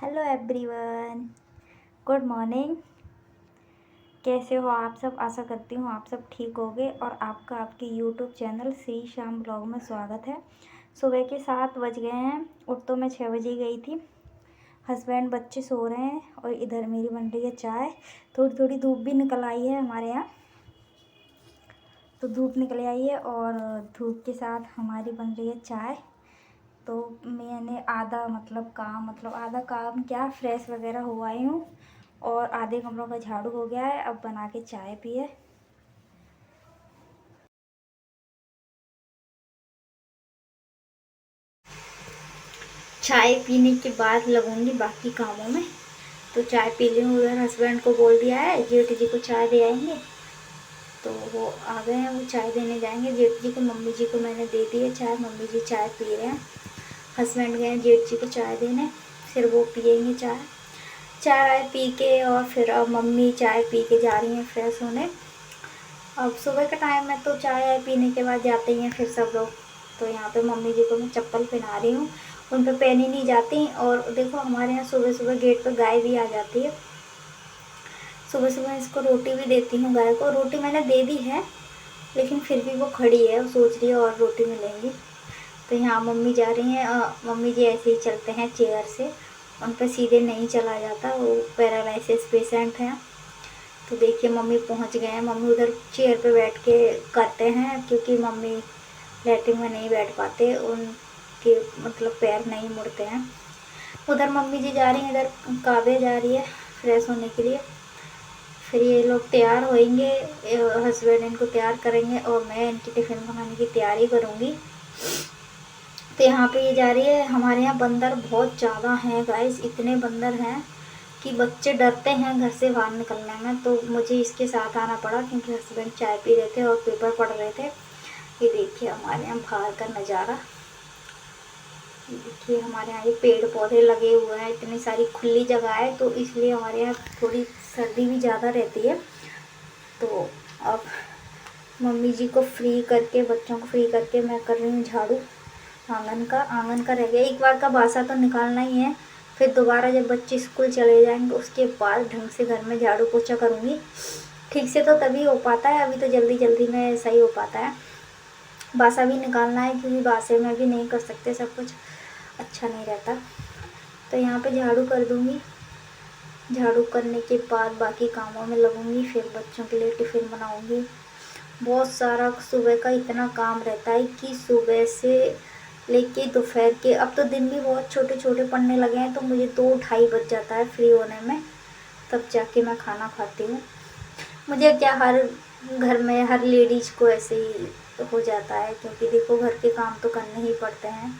Hello everyone, good morning. कैसे हो आप सब? आशा करती हूँ आप सब ठीक होगे और आपका आपके YouTube channel Shri Shyam blog में स्वागत है। सुबह के 7 बज गए हैं। उठ तो मैं 6 बजे गई थी। हस्बैंड बच्चे सो रहे हैं और इधर मेरी बन रही है चाय। थोड़ी थोड़ी धूप भी निकल आई है हमारे यहाँ, तो धूप निकल आई है और धूप के साथ हमारी बन रही है चाय। तो मैंने आधा काम क्या, फ्रेश वगैरह हो आई हूँ और आधे कमरों का झाड़ू हो गया है। अब बना के चाय पिए। चाय पीने के बाद लगूंगी बाकी कामों में। तो चाय पी ली हूँ। उधर हस्बैंड को बोल दिया है जेठ जी को चाय दे आएंगे, तो वो आ गए हैं। वो चाय देने जाएंगे जेठ जी को। मम्मी जी को मैंने दे दी है चाय, मम्मी जी चाय पी रहे हैं। हस्बैंड गए जेठ जी को चाय देने, फिर वो पियेंगे चाय। चाय पी के और फिर अब मम्मी चाय पी के जा रही हैं फ्रेश होने। अब सुबह का टाइम है तो चाय पीने के बाद जाते ही हैं फिर सब लोग। तो यहाँ पे मम्मी जी को मैं चप्पल पहना रही हूँ, उन पे पहनी नहीं जाती। और देखो हमारे यहाँ सुबह सुबह गेट पे गाय भी आ जाती है। सुबह सुबह इसको रोटी भी देती हूँ गाय को। रोटी मैंने दे दी है लेकिन फिर भी वो खड़ी है, वो सोच रही है और रोटी मिलेंगी। तो यहाँ मम्मी जा रही हैं। मम्मी जी ऐसे ही चलते हैं चेयर से, उन पर सीधे नहीं चला जाता, वो पैरालिसिस पेशेंट हैं। तो देखिए मम्मी पहुंच गए हैं। मम्मी उधर चेयर पे बैठ के करते हैं क्योंकि मम्मी लेटरिन में नहीं बैठ पाते, उनके पैर नहीं मुड़ते हैं। उधर मम्मी जी जा रही हैं, इधर काव्या जा रही है फ्रेश होने के लिए। फिर ये लोग तैयार होंगे, हस्बैंड इनको तैयार करेंगे और मैं इनकी टिफ़िन बनाने की तैयारी करूँगी। तो यहाँ पे ये जा रही है। हमारे यहाँ बंदर बहुत ज़्यादा हैं गाइस, इतने बंदर हैं कि बच्चे डरते हैं घर से बाहर निकलने में। तो मुझे इसके साथ आना पड़ा क्योंकि हस्बैंड चाय पी रहे थे और पेपर पढ़ रहे थे। ये देखिए हमारे यहाँ बाहर का नज़ारा। ये देखिए हमारे यहाँ ये पेड़ पौधे लगे हुए हैं, इतनी सारी खुली जगह है तो इसलिए हमारे यहाँ थोड़ी सर्दी भी ज़्यादा रहती है। तो अब मम्मी जी को फ्री करके, बच्चों को फ्री करके मैं कर रही हूँ झाड़ू। आंगन का रह गया, एक बार का बासा तो निकालना ही है। फिर दोबारा जब बच्चे स्कूल चले जाएंगे उसके बाद ढंग से घर में झाड़ू पोछा करूँगी। ठीक से तो तभी हो पाता है, अभी तो जल्दी जल्दी में सही हो पाता है। बासा भी निकालना है क्योंकि बासे में भी नहीं कर सकते, सब कुछ अच्छा नहीं रहता। तो यहाँ पे झाड़ू कर दूँगी। झाड़ू करने के बाद बाकी कामों में लगूँगी। फिर बच्चों के लिए टिफ़िन बनाऊँगी। बहुत सारा सुबह का इतना काम रहता है कि सुबह से लेके दोपहर के, अब तो दिन भी बहुत छोटे छोटे पड़ने लगे हैं तो मुझे 2-2:30 बज जाता है फ्री होने में, तब जाके मैं खाना खाती हूँ। मुझे क्या, हर घर में हर लेडीज़ को ऐसे ही हो जाता है क्योंकि देखो घर के काम तो करने ही पड़ते हैं।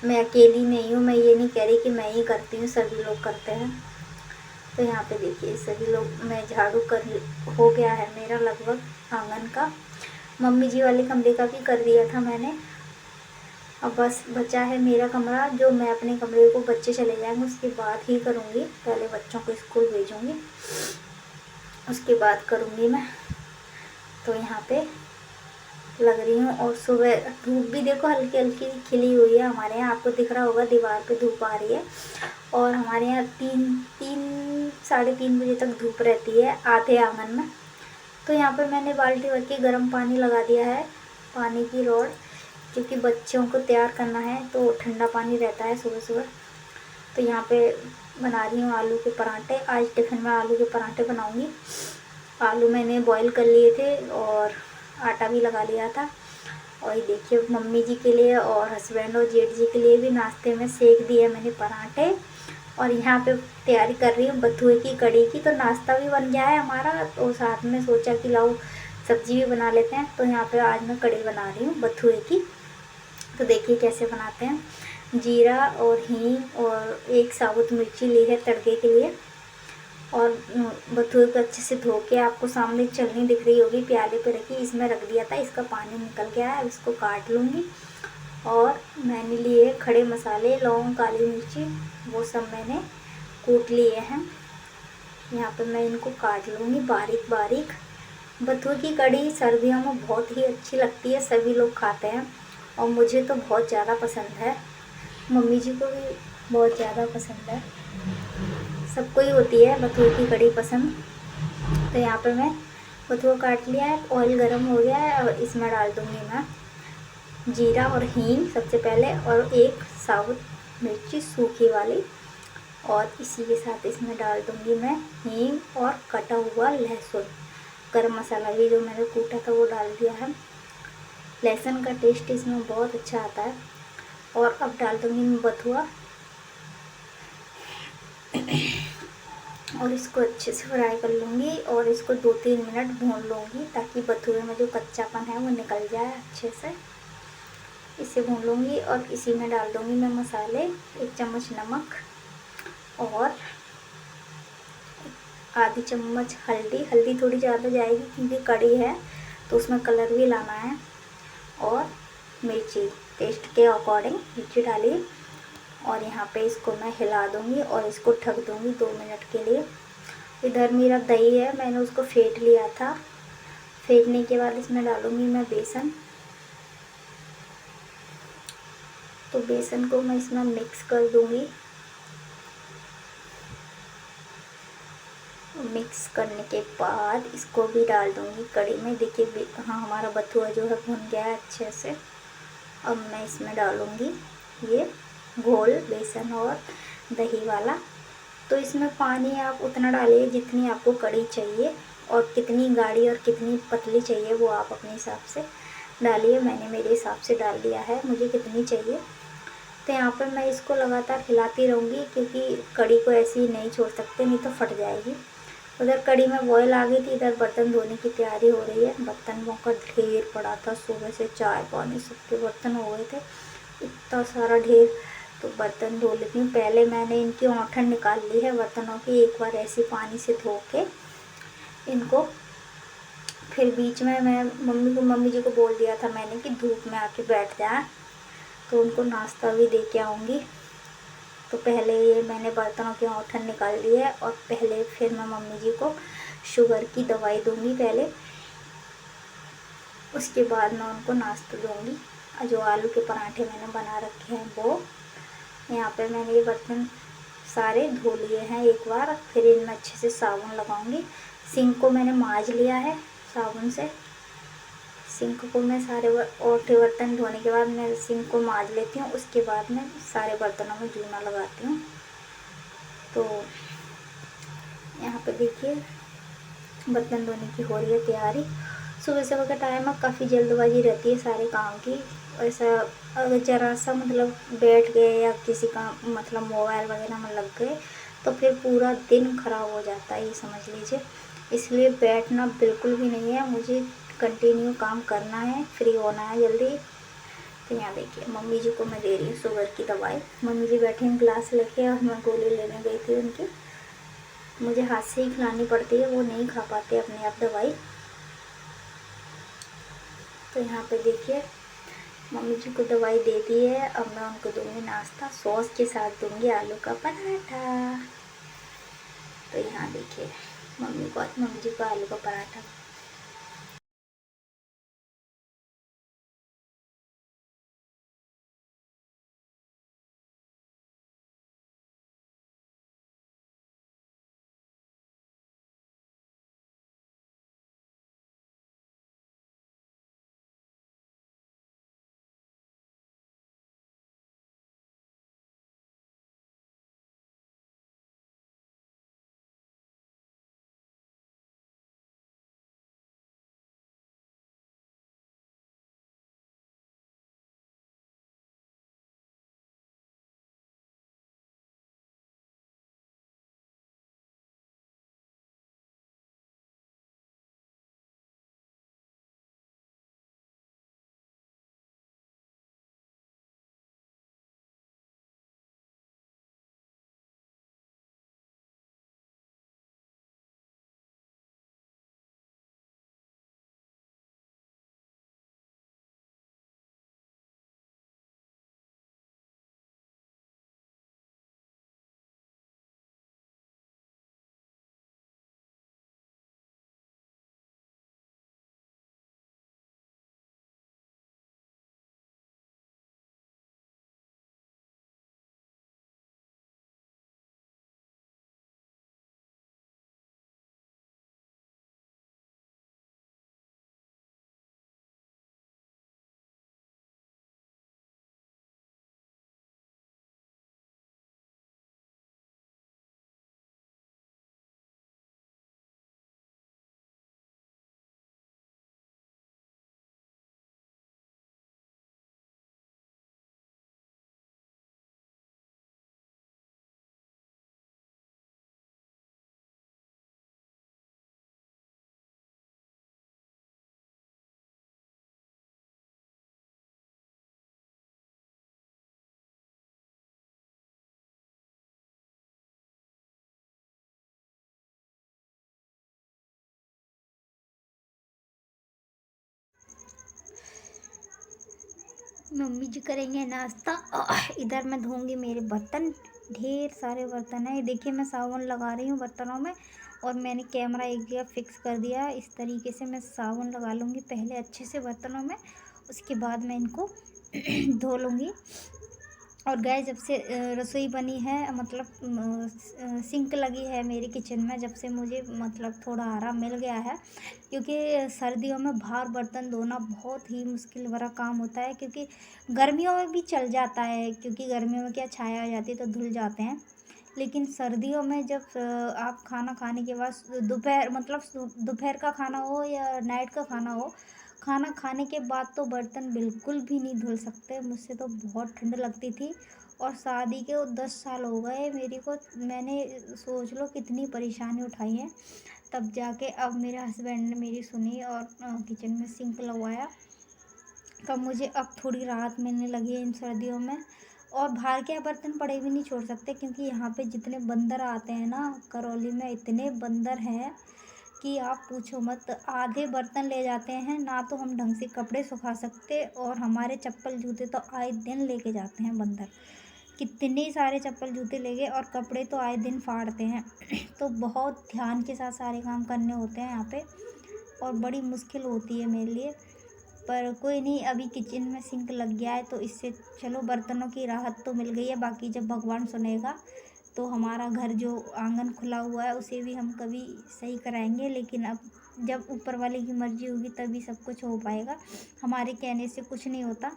मैं अकेली नहीं हूँ, मैं ये नहीं कह रही कि मैं ही करती हूँ, सभी लोग करते हैं। तो यहाँ पे देखिए सभी लोग, मैं झाड़ू कर हो गया है मेरा लगभग आंगन का। मम्मी जी वाले कमरे का भी कर दिया था मैंने। अब बस बचा है मेरा कमरा, जो मैं अपने कमरे को बच्चे चले जाएंगे उसके बाद ही करूँगी। पहले बच्चों को स्कूल भेजूँगी उसके बाद करूँगी मैं। तो यहाँ पे लग रही हूँ। और सुबह धूप भी देखो हल्की हल्की खिली हुई है हमारे यहाँ, आपको दिख रहा होगा दीवार पे धूप आ रही है। और हमारे यहाँ 3-3 बजे तक धूप रहती है आधे आंगन में। तो यहाँ पे मैंने बाल्टी भर के गर्म पानी लगा दिया है, पानी की रॉड, क्योंकि बच्चों को तैयार करना है तो ठंडा पानी रहता है सुबह सुबह। तो यहाँ पे बना रही हूँ आलू के पराठे। आज टिफ़िन में आलू के पराठे बनाऊँगी। आलू मैंने बॉईल कर लिए थे और आटा भी लगा लिया था। और ये देखिए मम्मी जी के लिए और हस्बैंड और जेठ जी के लिए भी नाश्ते में सेक दिए मैंने पराठे। और यहाँ पे तैयारी कर रही हूँ बथुए की कड़ी की। तो नाश्ता भी बन गया है हमारा, तो साथ में सोचा कि लाओ सब्जी भी बना लेते हैं। तो यहाँ पे आज मैं कड़ी बना रही हूँ बथुए की। तो देखिए कैसे बनाते हैं। जीरा और हींग और एक साबुत मिर्ची ली है तड़के के लिए। और बथुए को अच्छे से धो के, आपको सामने चलनी दिख रही होगी प्याले पे रखी, इसमें रख दिया था, इसका पानी निकल गया है। अब इसको काट लूँगी। और मैंने लिए खड़े मसाले, लौंग, काली मिर्ची, वो सब मैंने कूट लिए हैं। यहाँ पे मैं इनको काट लूँगी बारीक बारीक। बथुए की कड़ी सर्दियों में बहुत ही अच्छी लगती है, सभी लोग खाते हैं और मुझे तो बहुत ज़्यादा पसंद है, मम्मी जी को भी बहुत ज़्यादा पसंद है। सबको ही होती है बथुए की कड़ी पसंद। तो यहाँ पे मैं बथुआ काट लिया है, ऑयल गर्म हो गया है और इसमें डाल दूँगी मैं जीरा और हींग सबसे पहले, और एक साबुत मिर्ची सूखी वाली, और इसी के साथ इसमें डाल दूँगी मैं हींग और कटा हुआ लहसुन। गरम मसाला भी जो मैंने कूटा था वो डाल दिया है। लहसुन का टेस्ट इसमें बहुत अच्छा आता है। और अब डाल दूँगी मैं बथुआ और इसको अच्छे से फ्राई कर लूँगी और इसको 2-3 मिनट भून लूँगी ताकि बथुए में जो कच्चापन है वो निकल जाए अच्छे से। इसे भून लूँगी और इसी में डाल दूँगी मैं मसाले, 1 चम्मच नमक और आधी चम्मच हल्दी। हल्दी थोड़ी ज़्यादा जाएगी क्योंकि कड़ी है तो उसमें कलर भी लाना है। और मिर्ची टेस्ट के अकॉर्डिंग मिर्ची डालिए और यहाँ पे इसको मैं हिला दूँगी और इसको ढक दूँगी 2 मिनट के लिए। इधर मेरा दही है, मैंने उसको फेंट लिया था। फेंटने के बाद इसमें डालूँगी मैं बेसन। तो बेसन को मैं इसमें मिक्स कर दूँगी। मिक्स करने के बाद इसको भी डाल दूँगी कड़ी में। देखिए हाँ, हमारा बथुआ जो है भुन गया है अच्छे से। अब मैं इसमें डालूँगी ये घोल बेसन और दही वाला। तो इसमें पानी आप उतना डालिए जितनी आपको कड़ी चाहिए, और कितनी गाढ़ी और कितनी पतली चाहिए वो आप अपने हिसाब से डालिए। मैंने मेरे हिसाब से डाल दिया है मुझे कितनी चाहिए। तो यहाँ पर मैं इसको लगातार हिलाती रहूँगी क्योंकि कड़ी को ऐसे ही नहीं छोड़ सकते, नहीं तो फट जाएगी। उधर कड़ी में बॉयल आ गई थी, इधर बर्तन धोने की तैयारी हो रही है। बर्तनों का ढेर पड़ा था, सुबह से चाय पानी सबके बर्तन हो गए थे, इतना सारा ढेर। तो बर्तन धो लेती हूँ। पहले मैंने इनकी औंठन निकाल ली है बर्तनों की, एक बार ऐसे पानी से धो के इनको। फिर बीच में मैं मम्मी जी को बोल दिया था मैंने कि धूप में आके बैठ जाए, तो उनको नाश्ता भी दे के आऊँगी। तो पहले ये मैंने बर्तनों की औंठन निकाल ली है और पहले फिर मैं मम्मी जी को शुगर की दवाई दूँगी पहले, उसके बाद मैं उनको नाश्ता दूँगी। जो आलू के पराठे मैंने बना रखे हैं वो, यहाँ पे मैंने ये बर्तन सारे धो लिए हैं एक बार। फिर इनमें अच्छे से साबुन लगाऊंगी। सिंक को मैंने मांज लिया है साबुन से। सिंक को मैं सारे औंठे बर्तन धोने के बाद मैं सिंक को मांज लेती हूँ, उसके बाद मैं सारे बर्तनों में जूना लगाती हूँ। तो यहाँ पे देखिए बर्तन धोने की हो रही है तैयारी। सुबह सुबह का टाइम है, काफ़ी जल्दबाजी रहती है सारे काम की। ऐसा अगर ज़रा सा मतलब बैठ गए या किसी काम मतलब मोबाइल वगैरह में लग गए तो फिर पूरा दिन ख़राब हो जाता है, ये समझ लीजिए। इसलिए बैठना बिल्कुल भी नहीं है, मुझे कंटिन्यू काम करना है, फ्री होना है जल्दी। तो यहाँ देखिए मम्मी जी को मैं दे रही हूँ शुगर की दवाई। मम्मी जी बैठे हैं ग्लास लेके और मैं गोली लेने गई थी उनकी। मुझे हाथ से ही खिलानी पड़ती है, वो नहीं खा पाते अपने आप दवाई। तो यहाँ पे देखिए मम्मी जी को दवाई दे दी है। अब मैं उनको दूँगी नाश्ता, सॉस के साथ दूँगी आलू का पराठा। तो यहाँ देखिए मम्मी जी को आलू का पराठा मम्मी जी करेंगे नाश्ता। इधर मैं धोऊंगी मेरे बर्तन, ढेर सारे बर्तन है। देखिए मैं साबुन लगा रही हूँ बर्तनों में, और मैंने कैमरा एक जगह फिक्स कर दिया है। इस तरीके से मैं साबुन लगा लूँगी पहले अच्छे से बर्तनों में, उसके बाद मैं इनको धो लूँगी। और गैस जब से रसोई बनी है, मतलब सिंक लगी है मेरी किचन में, जब से मुझे मतलब थोड़ा आराम मिल गया है। क्योंकि सर्दियों में बाहर बर्तन धोना बहुत ही मुश्किल भरा काम होता है, क्योंकि गर्मियों में भी चल जाता है, क्योंकि गर्मियों में क्या छाया आ जाती है तो धुल जाते हैं। लेकिन सर्दियों में जब आप खाना खाने के बाद दोपहर, मतलब दोपहर का खाना हो या नाइट का खाना हो, खाना खाने के बाद तो बर्तन बिल्कुल भी नहीं धुल सकते। मुझसे तो बहुत ठंड लगती थी, और शादी के 10 साल हो गए मेरे को। मैंने सोच लो कितनी परेशानी उठाई है, तब जाके अब मेरे हस्बैंड ने मेरी सुनी और किचन में सिंक लगवाया। तब मुझे अब थोड़ी राहत मिलने लगी है इन सर्दियों में। और बाहर के बर्तन पड़े भी नहीं छोड़ सकते, क्योंकि यहाँ पे जितने बंदर आते हैं ना, करौली में इतने बंदर हैं कि आप पूछो मत। आधे बर्तन ले जाते हैं ना, तो हम ढंग से कपड़े सुखा सकते, और हमारे चप्पल जूते तो आए दिन लेके जाते हैं बंदर। कितने सारे चप्पल जूते ले गए, और कपड़े तो आए दिन फाड़ते हैं। तो बहुत ध्यान के साथ सारे काम करने होते हैं यहाँ पे, और बड़ी मुश्किल होती है मेरे लिए। पर कोई नहीं, अभी किचन में सिंक लग गया है तो इससे चलो बर्तनों की राहत तो मिल गई है। बाकी जब भगवान सुनेगा तो हमारा घर जो आंगन खुला हुआ है उसे भी हम कभी सही कराएंगे। लेकिन अब जब ऊपर वाले की मर्जी होगी तभी सब कुछ हो पाएगा, हमारे कहने से कुछ नहीं होता।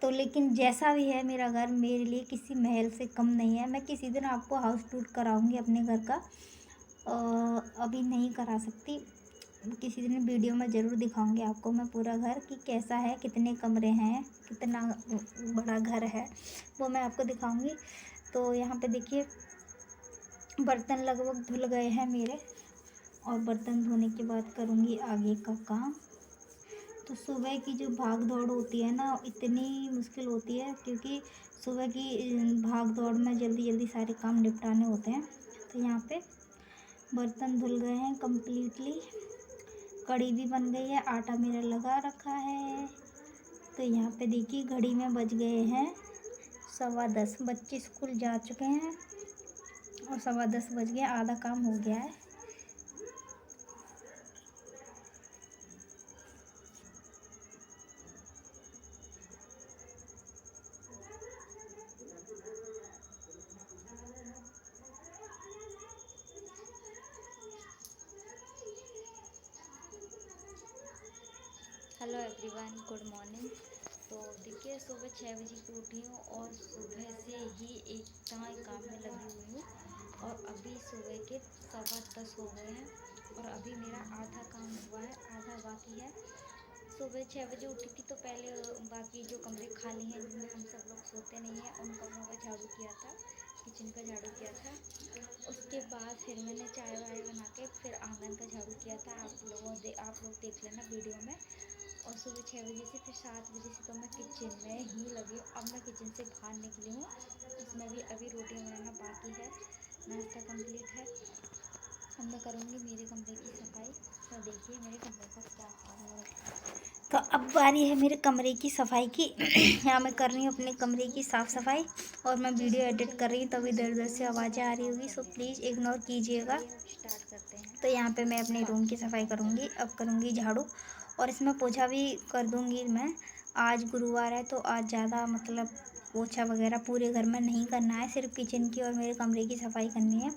तो लेकिन जैसा भी है, मेरा घर मेरे लिए किसी महल से कम नहीं है। मैं किसी दिन आपको हाउस टूर कराऊंगी अपने घर का, अभी नहीं करा सकती। किसी दिन वीडियो में ज़रूर दिखाऊंगी आपको मैं पूरा घर कि कैसा है, कितने कमरे हैं, कितना बड़ा घर है, वो मैं आपको दिखाऊंगी। तो यहाँ पे देखिए बर्तन लगभग धुल गए हैं मेरे, और बर्तन धोने के बाद करूँगी आगे का काम। तो सुबह की जो भाग दौड़ होती है ना, इतनी मुश्किल होती है, क्योंकि सुबह की भाग दौड़ में जल्दी जल्दी सारे काम निपटाने होते हैं। तो यहाँ पे बर्तन धुल गए हैं कम्प्लीटली, कढ़ी भी बन गई है, आटा मेरा लगा रखा है। तो यहाँ पे देखिए घड़ी में बज गए हैं 10:15। बच्चे स्कूल जा चुके हैं और 10:15 बज गए, आधा काम हो गया है। Hello everyone, good morning. तो देखिए सुबह 6 बजे की उठी हूँ, और सुबह से ही एक काम में लगी हुई हूँ, और अभी सुबह के 10:15 हो गए हैं, और अभी मेरा आधा काम हुआ है, आधा बाकी है। सुबह 6 बजे उठी थी, तो पहले बाकी जो कमरे खाली हैं जिनमें हम सब लोग सोते नहीं हैं उन कमरों का झाड़ू किया था, किचन का झाड़ू किया था। उसके बाद फिर मैंने चाय वाय बना के फिर आंगन का झाड़ू किया था। आप लोग देख लेना वीडियो में। और सुबह 6 बजे से फिर 7 बजे से तो मैं किचन में ही लगी हूँ। अब मैं किचन से बाहर निकली हूँ, उसमें भी अभी रोटियाँ बनाना बाकी है, नाश्ता कंप्लीट है। अब मैं करूँगी मेरे कमरे की सफाई। तो देखिए मेरे कमरे का क्या हाल है। तो अब बारी है मेरे कमरे की सफाई की। यहाँ मैं कर रही हूँ अपने कमरे की साफ़ सफाई, और मैं वीडियो एडिट कर रही हूँ, तब इधर उधर से आवाज़ें आ रही होगी, सो प्लीज़ इग्नोर कीजिएगा। स्टार्ट करते हैं। तो यहाँ पे मैं अपने रूम की सफाई करूँगी, अब करूँगी झाड़ू, और इसमें पोछा भी कर दूँगी मैं। आज गुरुवार है तो आज ज़्यादा मतलब पोछा वगैरह पूरे घर में नहीं करना है, सिर्फ किचन की और मेरे कमरे की सफाई करनी है।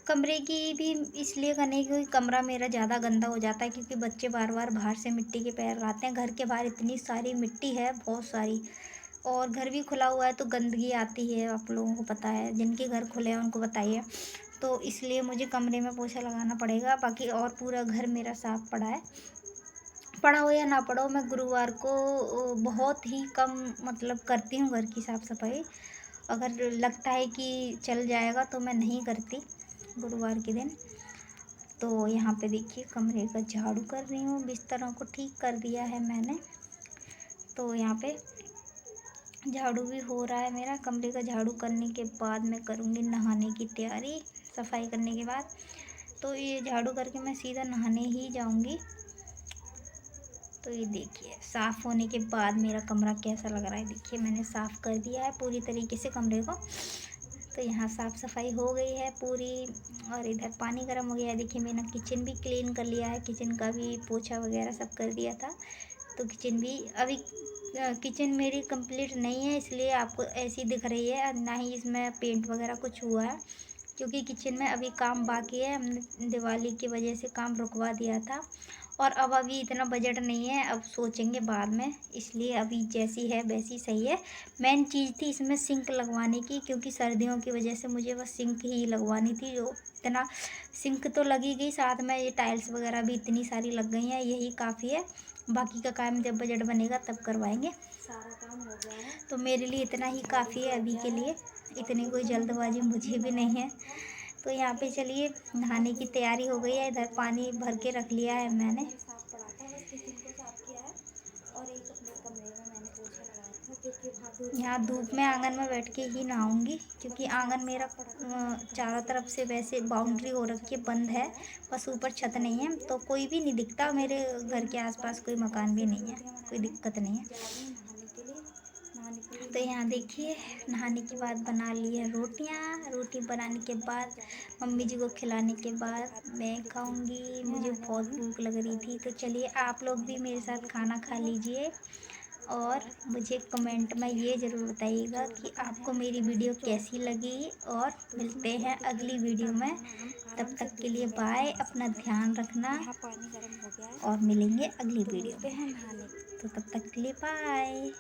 कमरे की भी इसलिए करनी है क्योंकि कमरा मेरा ज़्यादा गंदा हो जाता है, क्योंकि बच्चे बार बार बाहर से मिट्टी के पैर लाते हैं। घर के बाहर इतनी सारी मिट्टी है, बहुत सारी, और घर भी खुला हुआ है तो गंदगी आती है, आप लोगों को पता है, जिनके घर खुले हैं उनको बताइए। तो इसलिए मुझे कमरे में पोछा लगाना पड़ेगा। बाकी और पूरा घर मेरा साफ़ पड़ा है। पड़ा हो या ना पड़ा हो, मैं गुरुवार को बहुत ही कम मतलब करती हूँ घर की साफ़ सफाई। अगर लगता है कि चल जाएगा तो मैं नहीं करती गुरुवार के दिन। तो यहाँ पे देखिए कमरे का झाड़ू कर रही हूँ, बिस्तरों को ठीक कर दिया है मैंने। तो यहाँ पे झाड़ू भी हो रहा है मेरा। कमरे का झाड़ू करने के बाद मैं करूँगी नहाने की तैयारी, सफाई करने के बाद। तो ये झाड़ू करके मैं सीधा नहाने ही जाऊँगी। तो ये देखिए साफ़ होने के बाद मेरा कमरा कैसा लग रहा है। देखिए मैंने साफ़ कर दिया है पूरी तरीके से कमरे को। तो यहाँ साफ़ सफाई हो गई है पूरी, और इधर पानी गर्म हो गया है। देखिए मैंने किचन भी क्लीन कर लिया है, किचन का भी पोछा वगैरह सब कर दिया था। तो किचन भी अभी किचन मेरी कंप्लीट नहीं है, इसलिए आपको ऐसी दिख रही है, ना ही इसमें पेंट वगैरह कुछ हुआ है, क्योंकि किचन में अभी काम बाकी है। हमने दिवाली की वजह से काम रुकवा दिया था, और अब अभी इतना बजट नहीं है, अब सोचेंगे बाद में, इसलिए अभी जैसी है वैसी सही है। मेन चीज़ थी इसमें सिंक लगवाने की, क्योंकि सर्दियों की वजह से मुझे बस सिंक ही लगवानी थी। जो इतना सिंक तो लगी गई, साथ में ये टाइल्स वगैरह भी इतनी सारी लग गई हैं, यही काफ़ी है। बाकी का काम जब बजट बनेगा तब करवाएंगे। सारा काम हो गया है, तो मेरे लिए इतना ही काफ़ी है अभी के लिए। इतनी कोई जल्दबाजी मुझे भी नहीं है। तो यहाँ पे चलिए नहाने की तैयारी हो गई है। इधर पानी भर के रख लिया है मैंने, साफ पड़ा था, बस किचन को साफ किया है, और एक अपने कमरे में मैंने पोछा लगाया था, क्योंकि यहाँ धूप में आंगन में बैठ के ही नहाऊंगी, क्योंकि आंगन मेरा चारों तरफ से वैसे बाउंड्री हो रखी है, बंद है, बस ऊपर छत नहीं है, तो कोई भी नहीं दिखता। मेरे घर के आसपास कोई मकान भी नहीं है, कोई दिक्कत नहीं है। तो यहाँ देखिए नहाने के बाद बना ली है रोटियाँ। रोटी बनाने के बाद मम्मी जी को खिलाने के बाद मैं खाऊंगी। मुझे बहुत भूख लग रही थी, तो चलिए आप लोग भी मेरे साथ खाना खा लीजिए, और मुझे कमेंट में ये ज़रूर बताइएगा कि आपको मेरी वीडियो कैसी लगी। और मिलते हैं अगली वीडियो में, तब तक के लिए बाय, अपना ध्यान रखना, और मिलेंगे अगली वीडियो में। तो तब तक के लिए बाय।